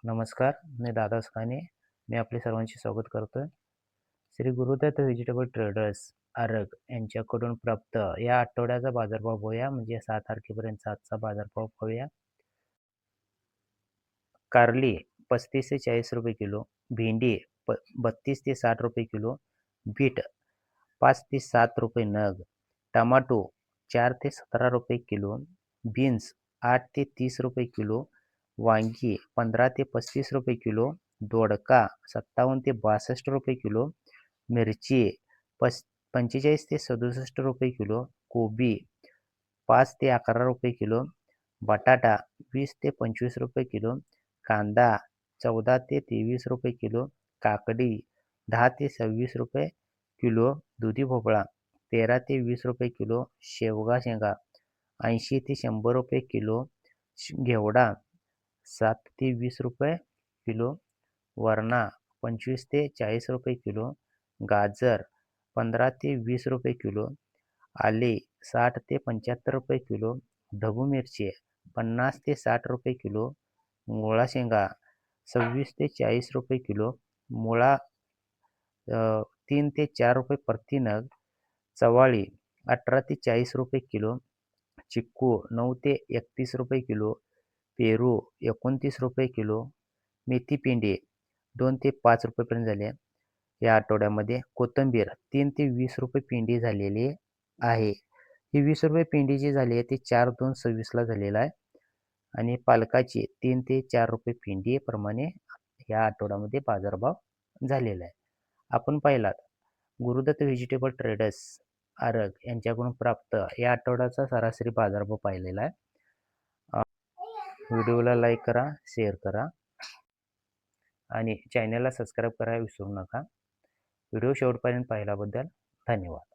नमस्कार, मी दादा सुकाणे. मी आपले सर्वांचे स्वागत करतोय. श्री गुरुदत्त व्हेजिटेबल ट्रेडर्स आरग यांच्याकडून प्राप्त या आठवड्याचा बाजारभाव पाहूया. म्हणजे 6 तारखेपर्यंतचा आजचा बाजारभाव पाहूया. कारली 35 ते 40 रुपये किलो, भेंडी 32 ते 60 रुपये किलो, बीट 5 ते 7 रुपये नग, टमाटो 4 ते 17 रुपये किलो, बीन्स 8 ते 30 रुपये किलो, वांगी 15 ते 35 रुपये किलो, दोडका 57 ते 62 रुपये किलो, मिरची 45 ते 67 रुपये किलो, कोबी 5 ते 11 रुपये किलो, बटाटा 20 ते 25 रुपये किलो, कांदा 14 ते 23 रुपये किलो, काकडी 10 ते 26 रुपये किलो, दुधी भोपळा 13 ते 20 रुपये किलो, शेवगा शेंगा 80 ते 100 रुपये किलो, घेवडा 7 ते 20 रुपये किलो, वरणा 25 ते 40 रुपये किलो, गाजर 15 ते 20 रुपये किलो, आले 60 ते 75 रुपये किलो, ढबू मिरची 50 ते 60 रुपये किलो, मुळा शेंगा 26 ते 40 रुपये किलो, मुळा 3 ते 4 रुपये प्रति नग, चवाळी 18 ते 40 रुपये किलो, चिक्कू 9 ते 31 रुपये किलो, पेरू 29 रुपये किलो, मेथी पेंडी 2 ते 5 रुपयेपर्यंत झाले या आठवड्यामध्ये. कोथिंबीर 3 ते 20 रुपये पेंडी झालेली आहे. ही 20 रुपये पेंडी जी झाली आहे ती 4/2/26ला झालेला आहे आणि पालकाची 3 ते 4 रुपये पेंडी प्रमाणे या आठवड्यामध्ये बाजारभाव झालेला आहे. आपण पाहिलात गुरुदत्त व्हेजिटेबल ट्रेडर्स आरग यांच्याकडून प्राप्त या आठवड्याचा सरासरी बाजारभाव पाहिलेला आहे. व्हिडिओला लाईक करा, शेअर करा आणि चॅनलला सबस्क्राईब करायला विसरू नका. व्हिडिओ शेवटपर्यंत पाहिल्याबद्दल धन्यवाद.